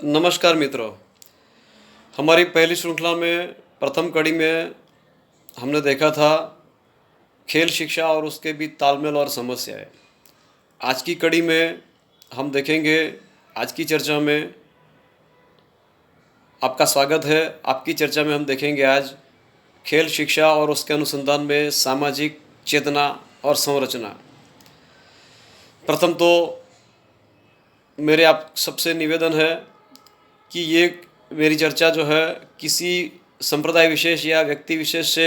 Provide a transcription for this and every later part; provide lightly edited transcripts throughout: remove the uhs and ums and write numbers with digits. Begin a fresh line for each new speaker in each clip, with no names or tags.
नमस्कार मित्रों। हमारी पहली श्रृंखला में प्रथम कड़ी में हमने देखा था खेल शिक्षा और उसके बीच तालमेल और समस्याएं। आज की कड़ी में हम देखेंगे, आज की चर्चा में आपका स्वागत है। आपकी चर्चा में हम देखेंगे आज खेल शिक्षा और उसके अनुसंधान में सामाजिक चेतना और संरचना। प्रथम तो मेरे आप सबसे निवेदन है कि ये मेरी चर्चा जो है किसी संप्रदाय विशेष या व्यक्ति विशेष से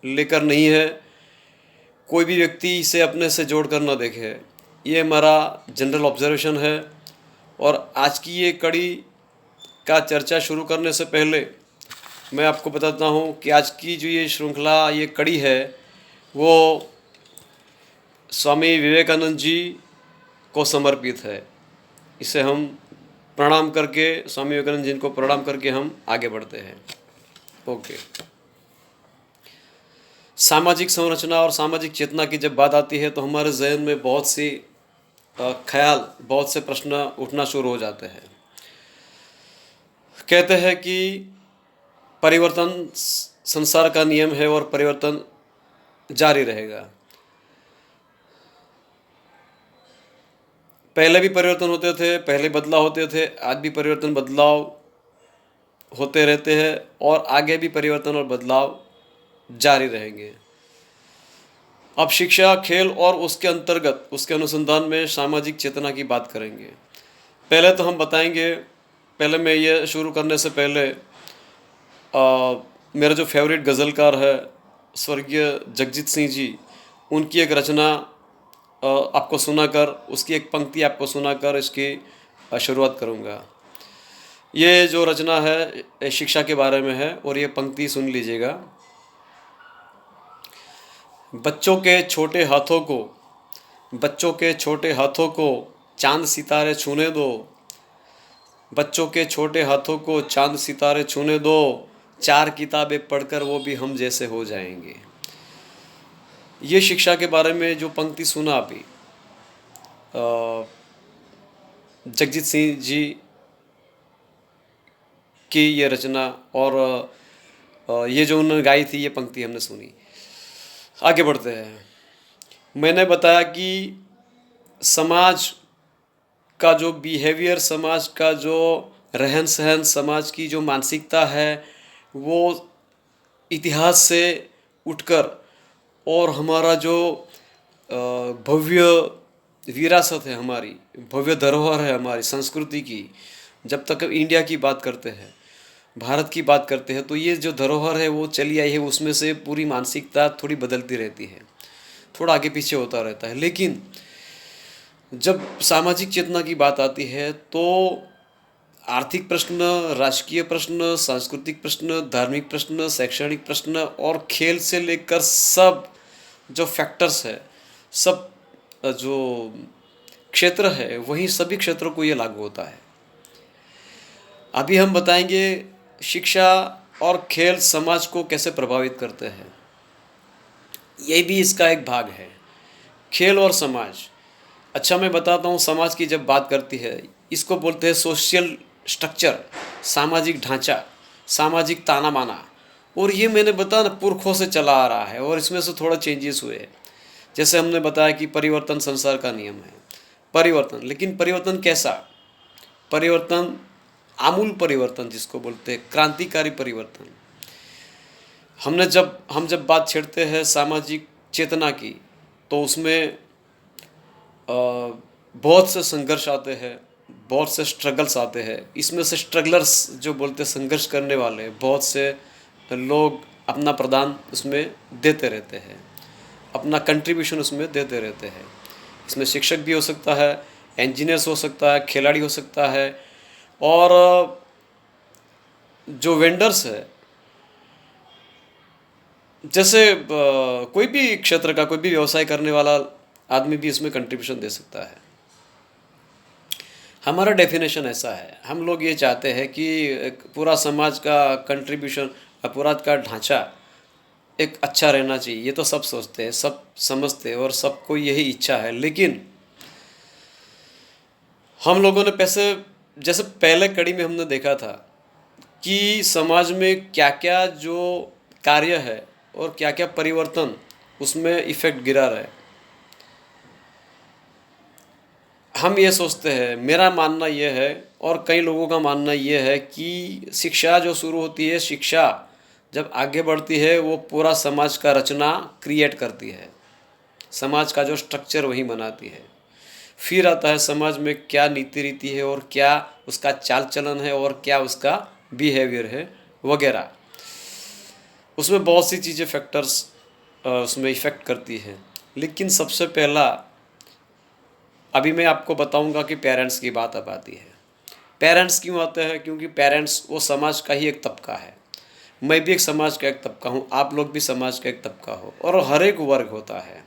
लेकर नहीं है। कोई भी व्यक्ति इसे अपने से जोड़ कर न देखे। ये हमारा जनरल ऑब्जर्वेशन है। और आज की ये कड़ी का चर्चा शुरू करने से पहले मैं आपको बताता हूँ कि आज की जो ये श्रृंखला, ये कड़ी है, वो स्वामी विवेकानंद जी को समर्पित है। इसे हम प्रणाम करके, स्वामी विवेकानंद जी को प्रणाम करके हम आगे बढ़ते हैं। ओके। सामाजिक संरचना और सामाजिक चेतना की जब बात आती है तो हमारे जहन में बहुत सी ख्याल, बहुत से प्रश्न उठना शुरू हो जाते हैं। कहते हैं कि परिवर्तन संसार का नियम है और परिवर्तन जारी रहेगा। पहले भी परिवर्तन होते थे, पहले बदलाव होते थे, आज भी परिवर्तन बदलाव होते रहते हैं और आगे भी परिवर्तन और बदलाव जारी रहेंगे। अब शिक्षा, खेल और उसके अंतर्गत, उसके अनुसंधान में सामाजिक चेतना की बात करेंगे। पहले तो हम बताएंगे, पहले मैं ये शुरू करने से पहले मेरा जो फेवरेट गज़लकार है स्वर्गीय जगजीत सिंह जी, उनकी एक रचना आपको सुनाकर, उसकी एक पंक्ति आपको सुनाकर इसकी शुरुआत करूँगा। ये जो रचना है शिक्षा के बारे में है और ये पंक्ति सुन लीजिएगा। बच्चों के छोटे हाथों को चांद सितारे छूने दो। बच्चों के छोटे हाथों को चांद सितारे छूने दो। 4 किताबें पढ़कर वो भी हम जैसे हो जाएंगे। ये शिक्षा के बारे में जो पंक्ति सुना अभी, जगजीत सिंह जी की ये रचना, और ये जो उन्होंने गाई थी, ये पंक्ति हमने सुनी। आगे बढ़ते हैं। मैंने बताया कि समाज का जो बिहेवियर, समाज का जो रहन सहन, समाज की जो मानसिकता है, वो इतिहास से उठकर और हमारा जो भव्य विरासत है, हमारी भव्य धरोहर है हमारी संस्कृति की, जब तक इंडिया की बात करते हैं, भारत की बात करते हैं, तो ये जो धरोहर है वो चली आई है। उसमें से पूरी मानसिकता थोड़ी बदलती रहती है, थोड़ा आगे पीछे होता रहता है। लेकिन जब सामाजिक चेतना की बात आती है तो आर्थिक प्रश्न, राजकीय प्रश्न, सांस्कृतिक प्रश्न, धार्मिक प्रश्न, शैक्षणिक प्रश्न और खेल से लेकर सब जो फैक्टर्स है, सब जो क्षेत्र है, वहीं सभी क्षेत्रों को ये लागू होता है। अभी हम बताएंगे शिक्षा और खेल समाज को कैसे प्रभावित करते हैं। ये भी इसका एक भाग है, खेल और समाज। अच्छा, मैं बताता हूँ, समाज की जब बात करती है, इसको बोलते हैं सोशल स्ट्रक्चर, सामाजिक ढांचा, सामाजिक ताना बाना। और ये मैंने बताया ना, पुरखों से चला आ रहा है और इसमें से थोड़ा चेंजेस हुए हैं। जैसे हमने बताया कि परिवर्तन संसार का नियम है। परिवर्तन, लेकिन परिवर्तन कैसा? परिवर्तन, आमूल परिवर्तन जिसको बोलते हैं, क्रांतिकारी परिवर्तन। हम जब बात छेड़ते हैं सामाजिक चेतना की, तो उसमें बहुत से संघर्ष आते हैं, बहुत से स्ट्रगल्स आते हैं। इसमें से स्ट्रगलर्स जो बोलते हैं, संघर्ष करने वाले, बहुत से लोग अपना प्रदान उसमें देते रहते हैं, अपना कंट्रीब्यूशन उसमें देते रहते हैं। इसमें शिक्षक भी हो सकता है, इंजीनियर्स हो सकता है, खिलाड़ी हो सकता है, और जो वेंडर्स है, जैसे कोई भी क्षेत्र का कोई भी व्यवसाय करने वाला आदमी भी इसमें कंट्रीब्यूशन दे सकता है। हमारा डेफिनेशन ऐसा है, हम लोग ये चाहते हैं कि एक पूरा समाज का कंट्रीब्यूशन, पूरा का ढांचा एक अच्छा रहना चाहिए। ये तो सब सोचते हैं, सब समझते हैं और सबको यही इच्छा है। लेकिन हम लोगों ने पैसे जैसे पहले कड़ी में हमने देखा था कि समाज में क्या क्या जो कार्य है और क्या क्या परिवर्तन उसमें इफेक्ट गिरा रहा है। हम ये सोचते हैं, मेरा मानना ये है और कई लोगों का मानना ये है कि शिक्षा जो शुरू होती है, शिक्षा जब आगे बढ़ती है वो पूरा समाज का रचना क्रिएट करती है, समाज का जो स्ट्रक्चर वही बनाती है। फिर आता है समाज में क्या नीति रीति है और क्या उसका चाल चलन है और क्या उसका बिहेवियर है वगैरह। उसमें बहुत सी चीज़ें फैक्टर्स उसमें इफ़ेक्ट करती है। लेकिन सबसे पहला अभी मैं आपको बताऊंगा कि पेरेंट्स की बात अब आती है। पेरेंट्स क्यों आते हैं? क्योंकि पेरेंट्स वो समाज का ही एक तबका है। मैं भी एक समाज का एक तबका हूँ, आप लोग भी समाज का एक तबका हो, और हर एक वर्ग होता है,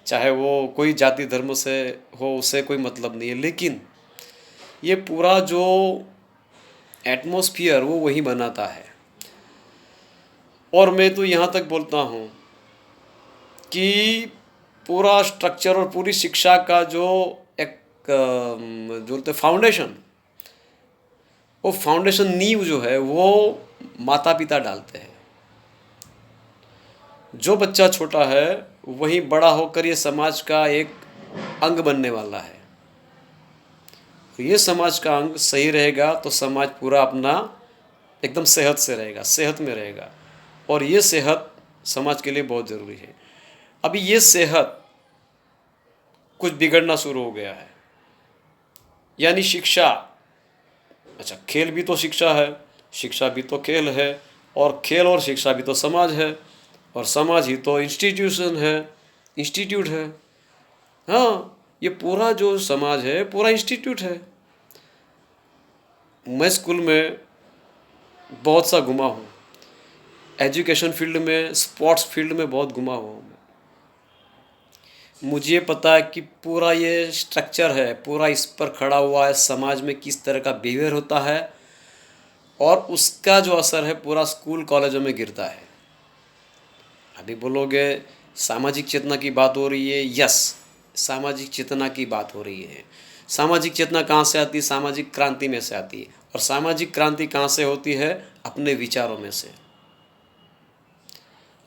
चाहे वो कोई जाति धर्म से हो, उससे कोई मतलब नहीं है। लेकिन ये पूरा जो एटमॉस्फियर वो वही बनाता है। और मैं तो यहाँ तक बोलता हूँ कि पूरा स्ट्रक्चर और पूरी शिक्षा का जो एक जो बोलते फाउंडेशन, वो फाउंडेशन नींव जो है वो माता पिता डालते हैं। जो बच्चा छोटा है वही बड़ा होकर ये समाज का एक अंग बनने वाला है। ये समाज का अंग सही रहेगा तो समाज पूरा अपना एकदम सेहत से रहेगा, सेहत में रहेगा, और ये सेहत समाज के लिए बहुत ज़रूरी है। अभी ये सेहत कुछ बिगड़ना शुरू हो गया है, यानी शिक्षा, अच्छा खेल भी तो शिक्षा है, शिक्षा भी तो खेल है, और खेल और शिक्षा भी तो समाज है, और समाज ही तो इंस्टीट्यूट है। हाँ, ये पूरा जो समाज है पूरा इंस्टीट्यूट है। मैं स्कूल में बहुत सा घुमा हूँ, एजुकेशन फील्ड में, स्पोर्ट्स फील्ड में बहुत घुमा हुआ हूँ। मुझे पता है कि पूरा ये स्ट्रक्चर है, पूरा इस पर खड़ा हुआ है, समाज में किस तरह का बिहेवियर होता है, और उसका जो असर है पूरा स्कूल कॉलेजों में गिरता है। अभी बोलोगे सामाजिक चेतना की बात हो रही है, यस, सामाजिक चेतना की बात हो रही है। सामाजिक चेतना कहाँ से आती है? सामाजिक क्रांति में से आती है। और सामाजिक क्रांति कहाँ से होती है? अपने विचारों में से।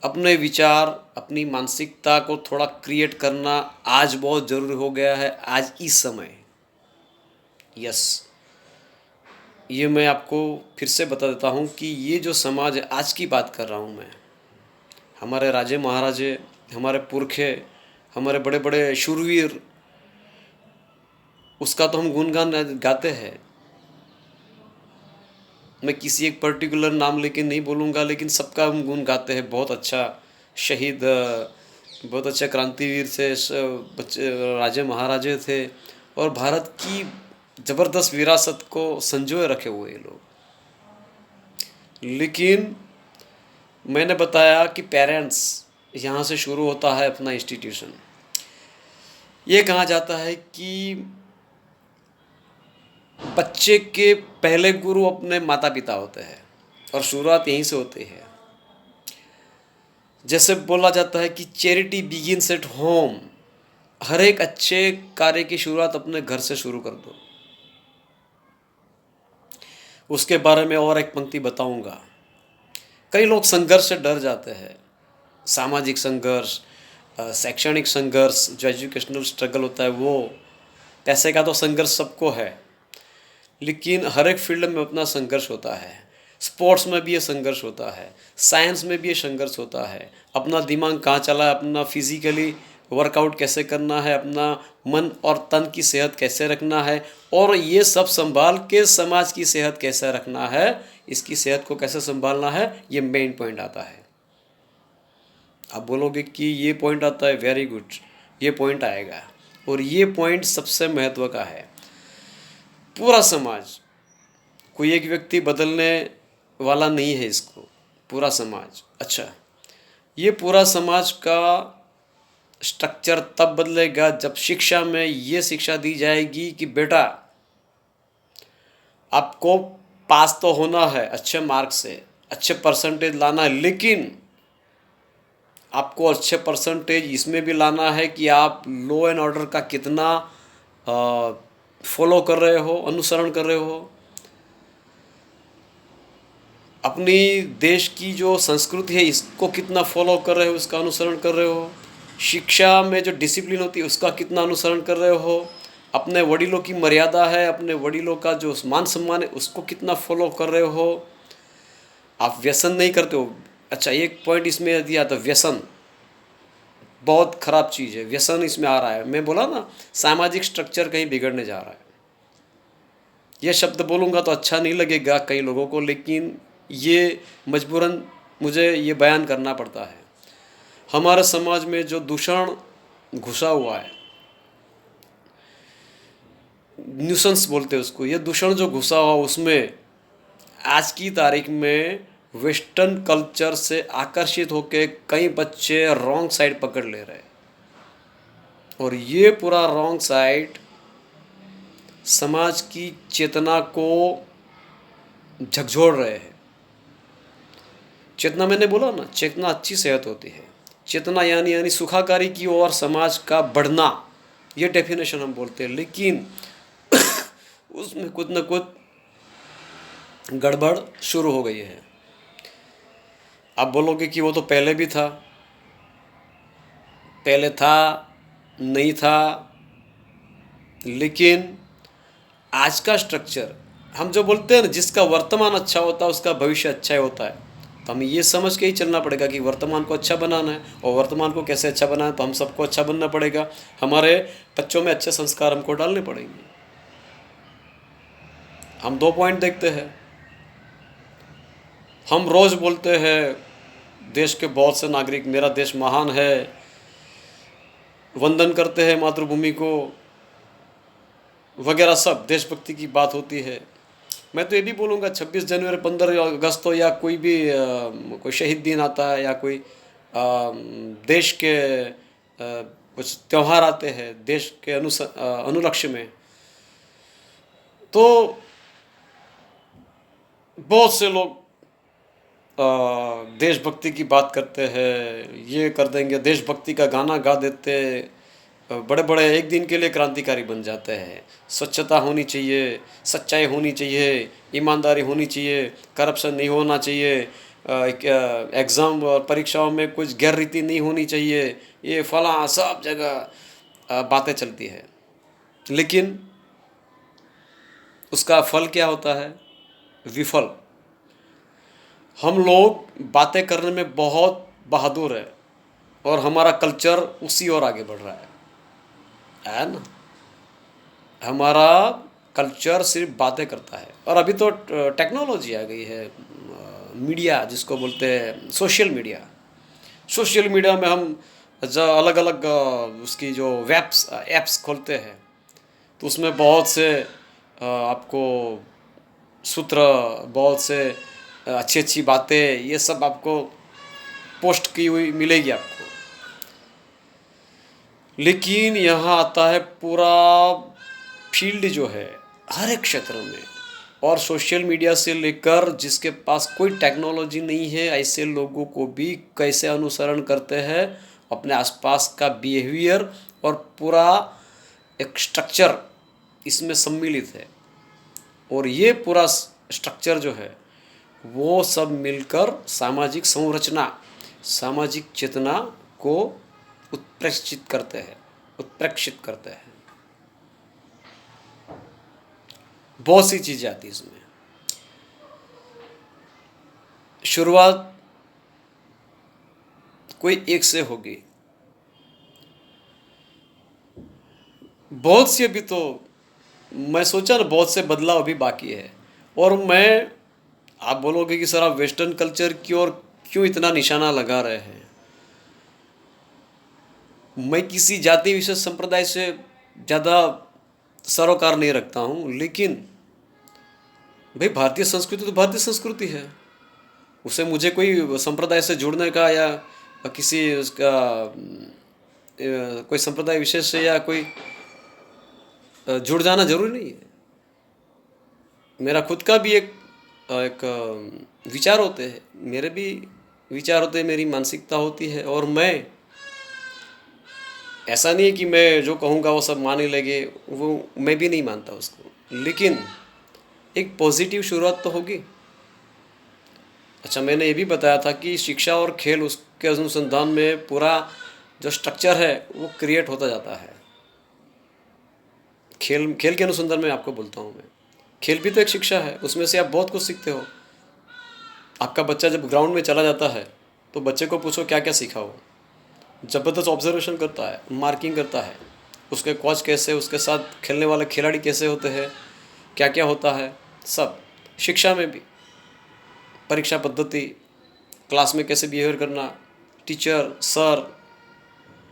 अपने विचार, अपनी मानसिकता को थोड़ा क्रिएट करना आज बहुत ज़रूरी हो गया है, आज इस समय। यस, ये मैं आपको फिर से बता देता हूँ कि ये जो समाज है, आज की बात कर रहा हूँ मैं, हमारे राजे महाराजे, हमारे पुरखे, हमारे बड़े बड़े शूरवीर, उसका तो हम गुणगान गाते हैं। मैं किसी एक पर्टिकुलर नाम लेके नहीं बोलूँगा, लेकिन सबका हम गुण गाते हैं। बहुत अच्छा शहीद, बहुत अच्छे क्रांतिवीर थे, बच्चे राजे महाराजे थे, और भारत की ज़बरदस्त विरासत को संजोए रखे हुए लोग। लेकिन मैंने बताया कि पेरेंट्स, यहाँ से शुरू होता है अपना इंस्टीट्यूशन। ये कहा जाता है कि बच्चे के पहले गुरु अपने माता पिता होते हैं, और शुरुआत यहीं से होती है। जैसे बोला जाता है कि चैरिटी बिगिंस एट होम, हर एक अच्छे कार्य की शुरुआत अपने घर से शुरू कर दो। उसके बारे में और एक पंक्ति बताऊंगा। कई लोग संघर्ष से डर जाते हैं, सामाजिक संघर्ष, शैक्षणिक संघर्ष, जो एजुकेशनल स्ट्रगल होता है वो, पैसे का तो संघर्ष सबको है, लेकिन हर एक फील्ड में अपना संघर्ष होता है। स्पोर्ट्स में भी ये संघर्ष होता है, साइंस में भी ये संघर्ष होता है। अपना दिमाग कहाँ चला है, अपना फिजिकली वर्कआउट कैसे करना है, अपना मन और तन की सेहत कैसे रखना है, और ये सब संभाल के समाज की सेहत कैसे रखना है, इसकी सेहत को कैसे संभालना है, ये मेन पॉइंट आता है। आप बोलोगे कि ये पॉइंट आता है, वेरी गुड, ये पॉइंट आएगा, और ये पॉइंट सबसे महत्व का है। पूरा समाज, कोई एक व्यक्ति बदलने वाला नहीं है इसको, पूरा समाज। अच्छा, ये पूरा समाज का स्ट्रक्चर तब बदलेगा जब शिक्षा में ये शिक्षा दी जाएगी कि बेटा आपको पास तो होना है, अच्छे मार्क्स से अच्छे परसेंटेज लाना है, लेकिन आपको अच्छे परसेंटेज इसमें भी लाना है कि आप लॉ एंड ऑर्डर का कितना फॉलो कर रहे हो, अनुसरण कर रहे हो, अपनी देश की जो संस्कृति है इसको कितना फॉलो कर रहे हो, उसका अनुसरण कर रहे हो, शिक्षा में जो डिसिप्लिन होती है उसका कितना अनुसरण कर रहे हो, अपने वडीलों की मर्यादा है, अपने वडीलों का जो मान सम्मान है उसको कितना फॉलो कर रहे हो, आप व्यसन नहीं करते हो। अच्छा, एक पॉइंट इसमें दिया था, व्यसन बहुत खराब चीज़ है, व्यसन इसमें आ रहा है। मैं बोला ना, सामाजिक स्ट्रक्चर कहीं बिगड़ने जा रहा है। यह शब्द बोलूँगा तो अच्छा नहीं लगेगा कई लोगों को, लेकिन ये मजबूरन मुझे ये बयान करना पड़ता है। हमारे समाज में जो दूषण घुसा हुआ है, न्यूसेंस बोलते हैं उसको, ये दूषण जो घुसा हुआ उसमें आज की तारीख में वेस्टर्न कल्चर से आकर्षित होकर कई बच्चे रॉन्ग साइड पकड़ ले रहे हैं, और ये पूरा रॉन्ग साइड समाज की चेतना को झकझोर रहे हैं। चेतना, मैंने बोला ना, चेतना अच्छी सेहत होती है। चेतना यानी सुखाकारी की ओर समाज का बढ़ना, ये डेफिनेशन हम बोलते हैं, लेकिन उसमें कुछ न कुछ गड़बड़ शुरू हो गई है। आप बोलोगे कि वो तो पहले भी था, पहले था नहीं था, लेकिन आज का स्ट्रक्चर, हम जो बोलते हैं ना, जिसका वर्तमान अच्छा होता है उसका भविष्य अच्छा ही होता है। तो हमें ये समझ के ही चलना पड़ेगा कि वर्तमान को अच्छा बनाना है, और वर्तमान को कैसे अच्छा बनाना है, तो हम सबको अच्छा बनना पड़ेगा। हमारे बच्चों में अच्छे संस्कार हमको डालने पड़ेंगे। हम 2 पॉइंट देखते हैं। हम रोज़ बोलते हैं देश के बहुत से नागरिक, मेरा देश महान है, वंदन करते हैं मातृभूमि को वगैरह, सब देशभक्ति की बात होती है। मैं तो ये भी बोलूँगा 26 जनवरी, 15 अगस्त हो, या कोई भी कोई शहीद दिन आता है, या कोई देश के कुछ त्यौहार आते हैं देश के अनुलक्ष्य में, तो बहुत से लोग देशभक्ति की बात करते हैं, ये कर देंगे, देशभक्ति का गाना गा देते, बड़े बड़े एक दिन के लिए क्रांतिकारी बन जाते हैं। स्वच्छता होनी चाहिए, सच्चाई होनी चाहिए, ईमानदारी होनी चाहिए, करप्शन नहीं होना चाहिए, एग्ज़ाम और परीक्षाओं में कुछ गैर रीति नहीं होनी चाहिए, ये फलां सब जगह बातें चलती है। लेकिन उसका फल क्या होता है? विफल। हम लोग बातें करने में बहुत बहादुर है, और हमारा कल्चर उसी ओर आगे बढ़ रहा है ना। हमारा कल्चर सिर्फ बातें करता है, और अभी तो टेक्नोलॉजी आ गई है, मीडिया जिसको बोलते हैं, सोशल मीडिया। सोशल मीडिया में हम अलग अलग उसकी जो एप्स खोलते हैं, तो उसमें बहुत से आपको सूत्र, बहुत से अच्छी अच्छी बातें, ये सब आपको पोस्ट की हुई मिलेगी आपको। लेकिन यहाँ आता है पूरा फील्ड जो है हर एक क्षेत्र में, और सोशल मीडिया से लेकर जिसके पास कोई टेक्नोलॉजी नहीं है, ऐसे लोगों को भी कैसे अनुसरण करते हैं, अपने आसपास का बिहेवियर और पूरा एक स्ट्रक्चर इसमें सम्मिलित है। और ये पूरा स्ट्रक्चर जो है वो सब मिलकर सामाजिक संरचना, सामाजिक चेतना को उत्प्रेक्षित करते हैं। बहुत सी चीज़ें आती हैं इसमें। शुरुआत कोई एक से होगी, बहुत सी अभी तो मैं सोचा ना, बहुत से बदलाव अभी बाकी है। और आप बोलोगे कि सर आप वेस्टर्न कल्चर की ओर क्यों इतना निशाना लगा रहे हैं? मैं किसी जाति विशेष संप्रदाय से ज़्यादा सरोकार नहीं रखता हूँ, लेकिन भाई भारतीय संस्कृति तो भारतीय संस्कृति है, उसे मुझे कोई संप्रदाय से जुड़ने का या किसी उसका कोई संप्रदाय विशेष से या कोई जुड़ जाना जरूरी नहीं है। मेरा खुद का भी एक विचार होते हैं, मेरे भी विचार होते हैं, मेरी मानसिकता होती है, और मैं ऐसा नहीं है कि मैं जो कहूँगा वो सब मान ही लेंगे, वो मैं भी नहीं मानता उसको, लेकिन एक पॉजिटिव शुरुआत तो होगी। अच्छा, मैंने ये भी बताया था कि शिक्षा और खेल उसके अनुसंधान में पूरा जो स्ट्रक्चर है वो क्रिएट होता जाता है। खेल खेल के अनुसंधान में आपको बोलता हूँ मैं, खेल भी तो एक शिक्षा है, उसमें से आप बहुत कुछ सीखते हो। आपका बच्चा जब ग्राउंड में चला जाता है तो बच्चे को पूछो क्या क्या सीखा हो, ज़बरदस्त ऑब्जर्वेशन करता है, मार्किंग करता है, उसके कोच कैसे, उसके साथ खेलने वाले खिलाड़ी कैसे होते हैं, क्या क्या होता है, सब। शिक्षा में भी परीक्षा पद्धति, क्लास में कैसे बिहेवियर करना, टीचर, सर,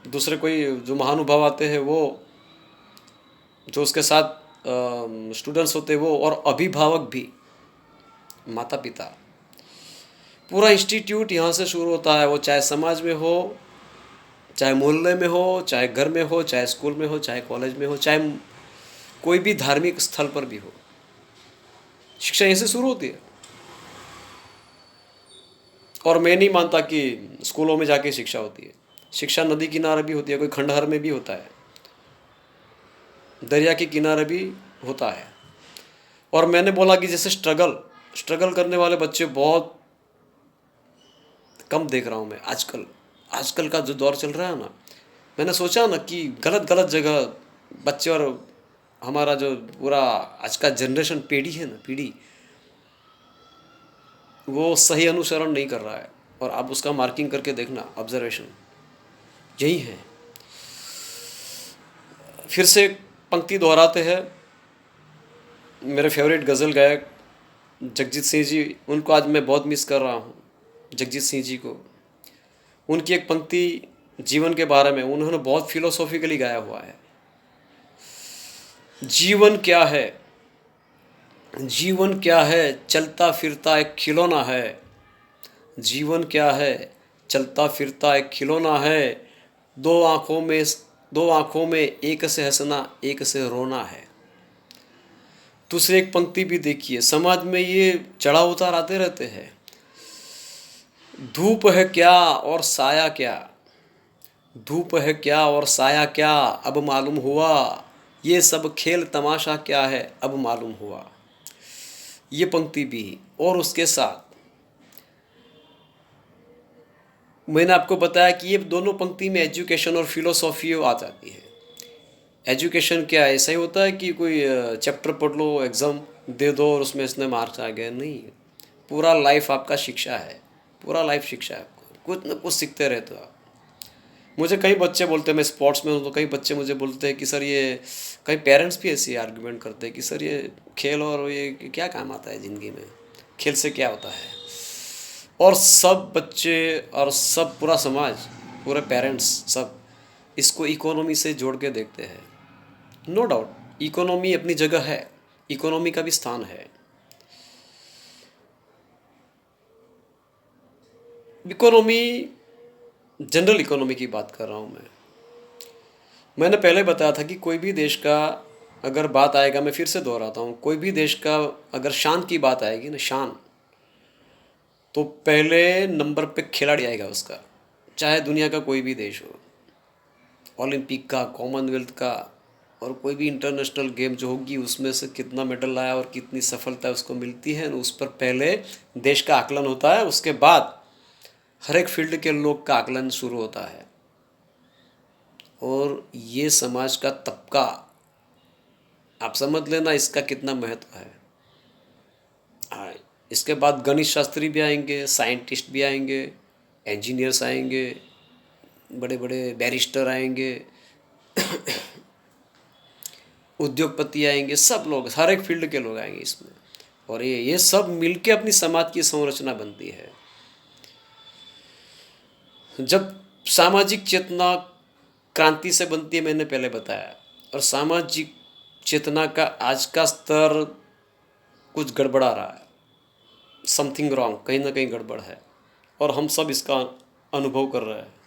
दूसरे कोई जो महानुभाव आते हैं वो, जो उसके साथ स्टूडेंट्स होते हैं वो, और अभिभावक भी, माता पिता, पूरा इंस्टीट्यूट यहाँ से शुरू होता है। वो चाहे समाज में हो, चाहे मोहल्ले में हो, चाहे घर में हो, चाहे स्कूल में हो, चाहे कॉलेज में हो, चाहे कोई भी धार्मिक स्थल पर भी हो, शिक्षा यहीं से शुरू होती है। और मैं नहीं मानता कि स्कूलों में जाके शिक्षा होती है। शिक्षा नदी किनारे भी होती है, कोई खंडहर में भी होता है, दरिया के किनारे भी होता है। और मैंने बोला कि जैसे स्ट्रगल करने वाले बच्चे बहुत कम देख रहा हूँ मैं आजकल। आजकल का जो दौर चल रहा है ना, मैंने सोचा ना कि गलत गलत जगह बच्चे, और हमारा जो पूरा आज का जनरेशन पीढ़ी है ना, पीढ़ी, वो सही अनुसरण नहीं कर रहा है। और आप उसका मार्किंग करके देखना, ऑब्जर्वेशन यही है। फिर से पंक्ति दोहराते हैं, मेरे फेवरेट गज़ल गायक जगजीत सिंह जी, उनको आज मैं बहुत मिस कर रहा हूँ, जगजीत सिंह जी को। उनकी एक पंक्ति जीवन के बारे में, उन्होंने बहुत फिलोसॉफिकली गाया हुआ है। जीवन क्या है, जीवन क्या है, चलता फिरता एक खिलौना है। जीवन क्या है, चलता फिरता एक खिलौना है। दो आँखों में दो आँखों में एक से हंसना, एक से रोना है। दूसरी एक पंक्ति भी देखिए, समाज में ये चढ़ाव उतार आते रहते हैं। धूप है क्या और साया क्या, धूप है क्या और साया क्या, अब मालूम हुआ। ये सब खेल तमाशा क्या है, अब मालूम हुआ। ये पंक्ति भी, और उसके साथ मैंने आपको बताया कि ये दोनों पंक्ति में एजुकेशन और फिलोसॉफी आ जाती है। एजुकेशन क्या है, ऐसा ही होता है कि कोई चैप्टर पढ़ लो, एग्ज़ाम दे दो और उसमें इतने मार्क्स आ गए, नहीं। पूरा लाइफ आपका शिक्षा है, पूरा लाइफ शिक्षा है। आपको कुछ न कुछ सीखते रहते हो आप। मुझे कई बच्चे बोलते हैं, मैं स्पोर्ट्स में हूँ तो कई बच्चे मुझे बोलते हैं कि सर ये, कई पेरेंट्स भी ऐसी आर्गुमेंट करते हैं कि सर ये खेल और ये क्या काम आता है ज़िंदगी में, खेल से क्या होता है। और सब बच्चे और सब पूरा समाज, पूरे पेरेंट्स सब इसको इकोनॉमी से जोड़ के देखते हैं। नो डाउट इकोनॉमी अपनी जगह है, इकोनॉमी का भी स्थान है। इकोनॉमी, जनरल इकोनॉमी की बात कर रहा हूँ मैं। मैंने पहले बताया था कि कोई भी देश का अगर बात आएगा, मैं फिर से दोहराता हूँ, कोई भी देश का अगर शान की बात आएगी ना, शान, तो पहले नंबर पे खिलाड़ी आएगा उसका, चाहे दुनिया का कोई भी देश हो, ओलंपिक का, कॉमनवेल्थ का, और कोई भी इंटरनेशनल गेम जो होगी उसमें से कितना मेडल लाया और कितनी सफलता उसको मिलती है, उस पर पहले देश का आकलन होता है। उसके बाद हर एक फील्ड के लोग का आकलन शुरू होता है। और ये समाज का तबका, आप समझ लेना इसका कितना महत्व है। हाँ, इसके बाद गणित शास्त्री भी आएंगे, साइंटिस्ट भी आएंगे, इंजीनियर्स आएंगे, बड़े बड़े बैरिस्टर आएंगे, उद्योगपति आएंगे, सब लोग, हर एक फील्ड के लोग आएंगे इसमें। और ये सब मिलके अपनी समाज की संरचना बनती है। जब सामाजिक चेतना क्रांति से बनती है, मैंने पहले बताया, और सामाजिक चेतना का आज का स्तर कुछ गड़बड़ा रहा है, समथिंग रॉन्ग, कहीं ना कहीं गड़बड़ है, और हम सब इसका अनुभव कर रहे हैं।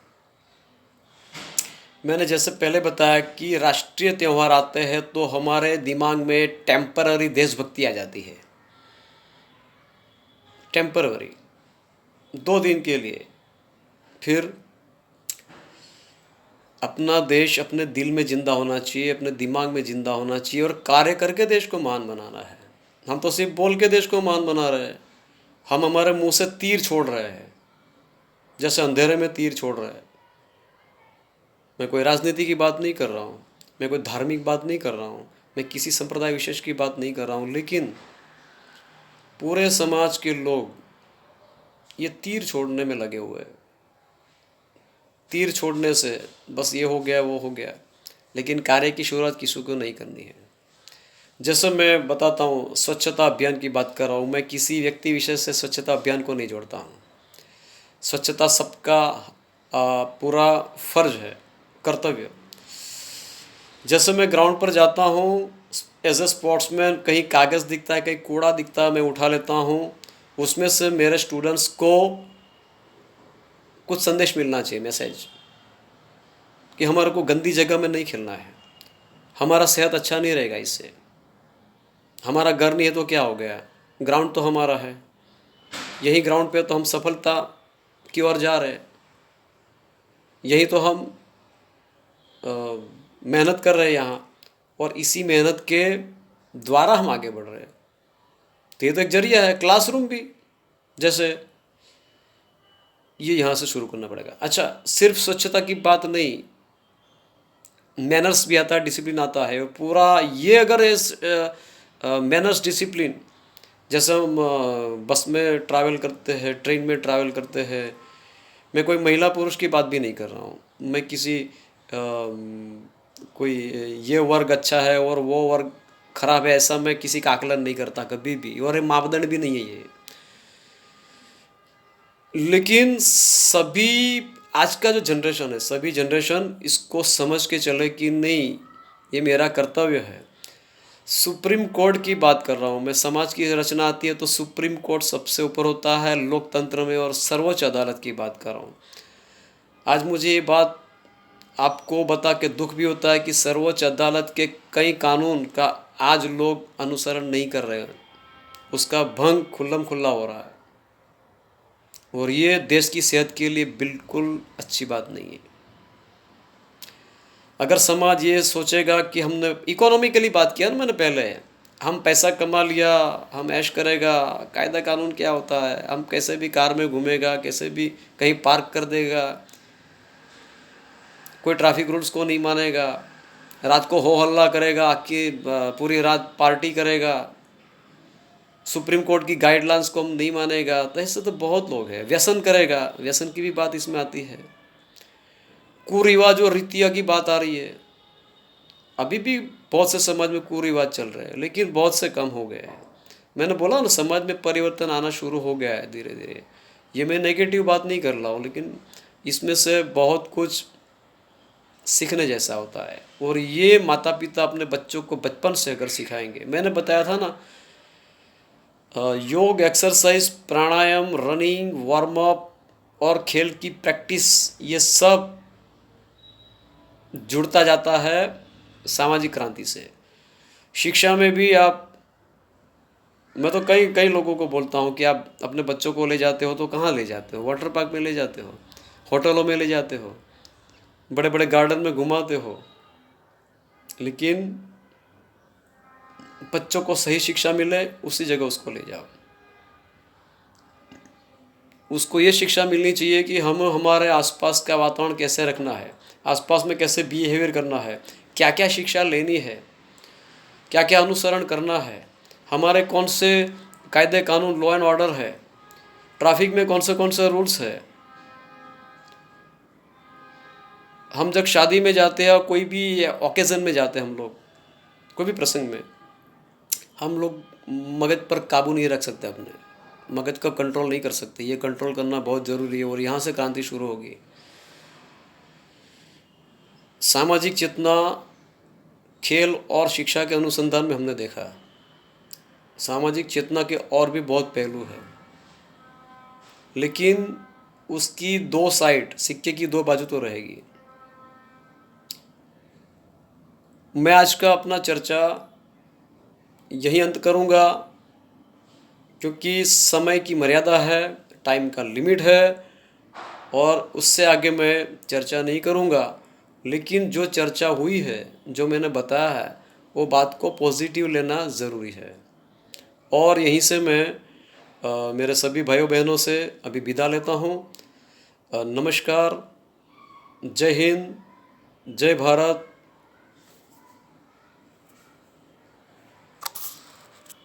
मैंने जैसे पहले बताया कि राष्ट्रीय त्यौहार आते हैं तो हमारे दिमाग में टेम्पररी देशभक्ति आ जाती है, टेम्पररी, 2 दिन के लिए। फिर अपना देश अपने दिल में ज़िंदा होना चाहिए, अपने दिमाग में ज़िंदा होना चाहिए और कार्य करके देश को महान बनाना है। हम तो सिर्फ बोल के देश को महान बना रहे हैं। हम हमारे मुंह से तीर छोड़ रहे हैं, जैसे अंधेरे में तीर छोड़ रहे हैं। मैं कोई राजनीति की बात नहीं कर रहा हूँ, मैं कोई धार्मिक बात नहीं कर रहा हूँ, मैं किसी संप्रदाय विशेष की बात नहीं कर रहा हूँ, लेकिन पूरे समाज के लोग ये तीर छोड़ने में लगे हुए हैं। तीर छोड़ने से बस ये हो गया वो हो गया, लेकिन कार्य की शुरुआत किसी को नहीं करनी है। जैसे मैं बताता हूँ, स्वच्छता अभियान की बात कर रहा हूँ, मैं किसी व्यक्ति विशेष से स्वच्छता अभियान को नहीं जोड़ता हूँ। स्वच्छता सबका पूरा फर्ज है, कर्तव्य। जैसे मैं ग्राउंड पर जाता हूँ एज ए स्पोर्ट्समैन, कहीं कागज़ दिखता है, कहीं कूड़ा दिखता है, मैं उठा लेता हूँ। उसमें से मेरे स्टूडेंट्स को कुछ संदेश मिलना चाहिए, मैसेज, कि हमारे को गंदी जगह में नहीं खेलना है, हमारा सेहत अच्छा नहीं रहेगा इससे। हमारा घर नहीं है तो क्या हो गया, ग्राउंड तो हमारा है, यही ग्राउंड पे तो हम सफलता की ओर जा रहे हैं, यही तो हम मेहनत कर रहे हैं यहाँ, और इसी मेहनत के द्वारा हम आगे बढ़ रहे हैं। तो ये तो एक जरिया है, क्लासरूम भी जैसे, ये यहाँ से शुरू करना पड़ेगा। अच्छा, सिर्फ स्वच्छता की बात नहीं, मैनर्स भी आता है, डिसिप्लिन आता है पूरा। ये अगर इस मैनर्स डिसिप्लिन, जैसे हम बस में ट्रैवल करते हैं, ट्रेन में ट्रैवल करते हैं, मैं कोई महिला पुरुष की बात भी नहीं कर रहा हूँ, मैं किसी कोई ये वर्ग अच्छा है और वो वर्ग खराब है ऐसा मैं किसी का आकलन नहीं करता कभी भी, और ये मापदंड भी नहीं है ये। लेकिन सभी आज का जो जनरेशन है, सभी जनरेशन इसको समझ के चले कि नहीं, ये मेरा कर्तव्य है। सुप्रीम कोर्ट की बात कर रहा हूँ मैं। समाज की रचना आती है तो सुप्रीम कोर्ट सबसे ऊपर होता है लोकतंत्र में, और सर्वोच्च अदालत की बात कर रहा हूँ। आज मुझे ये बात आपको बता के दुख भी होता है कि सर्वोच्च अदालत के कई कानून का आज लोग अनुसरण नहीं कर रहे हैं, उसका भंग खुल्लम खुल्ला हो रहा है, और ये देश की सेहत के लिए बिल्कुल अच्छी बात नहीं है। अगर समाज ये सोचेगा कि हमने इकोनॉमिकली बात किया ना मैंने पहले, हम पैसा कमा लिया, हम ऐश करेगा, कायदा कानून क्या होता है, हम कैसे भी कार में घूमेगा, कैसे भी कहीं पार्क कर देगा, कोई ट्रैफिक रूल्स को नहीं मानेगा, रात को हो हल्ला करेगा, कि पूरी रात पार्टी करेगा, सुप्रीम कोर्ट की गाइडलाइंस को हम नहीं मानेगा, तो ऐसे तो बहुत लोग हैं। व्यसन करेगा, व्यसन की भी बात इसमें आती है। कुरिवाज और रीतियाँ की बात आ रही है। अभी भी बहुत से समाज में कुरिवाज चल रहे हैं, लेकिन बहुत से कम हो गए हैं। मैंने बोला ना, समाज में परिवर्तन आना शुरू हो गया है धीरे धीरे। ये मैं नेगेटिव बात नहीं कर रहा हूँ, लेकिन इसमें से बहुत कुछ सीखने जैसा होता है, और ये माता पिता अपने बच्चों को बचपन से अगर सिखाएंगे। मैंने बताया था ना, योग, एक्सरसाइज, प्राणायाम, रनिंग, वार्म अप और खेल की प्रैक्टिस, ये सब जुड़ता जाता है सामाजिक क्रांति से। शिक्षा में भी आप, मैं तो कई कई लोगों को बोलता हूँ कि आप अपने बच्चों को ले जाते हो तो कहाँ ले जाते हो? वाटर पार्क में ले जाते हो, होटलों में ले जाते हो, बड़े बड़े गार्डन में घुमाते हो, लेकिन बच्चों को सही शिक्षा मिले उसी जगह उसको ले जाओ। उसको ये शिक्षा मिलनी चाहिए कि हम हमारे आसपास का वातावरण कैसे रखना है, आसपास में कैसे बिहेवियर करना है, क्या क्या शिक्षा लेनी है, क्या क्या अनुसरण करना है, हमारे कौन से कायदे कानून, लॉ एंड ऑर्डर है, ट्रैफिक में कौन से रूल्स है। हम जब शादी में जाते हैं, कोई भी ओकेज़न में जाते हैं, हम लोग कोई भी प्रसंग में, हम लोग मगज पर काबू नहीं रख सकते, अपने मगज का कंट्रोल नहीं कर सकते। ये कंट्रोल करना बहुत ज़रूरी है, और यहाँ से क्रांति शुरू होगी। सामाजिक चेतना खेल और शिक्षा के अनुसंधान में हमने देखा, सामाजिक चेतना के और भी बहुत पहलू हैं, लेकिन उसकी दो साइड, सिक्के की दो बाजू तो रहेगी। मैं आज का अपना चर्चा यही अंत करूँगा, क्योंकि समय की मर्यादा है, टाइम का लिमिट है, और उससे आगे मैं चर्चा नहीं करूँगा। लेकिन जो चर्चा हुई है, जो मैंने बताया है, वो बात को पॉजिटिव लेना ज़रूरी है। और यहीं से मैं मेरे सभी भाइयों बहनों से अभी विदा लेता हूँ। नमस्कार, जय हिंद, जय भारत,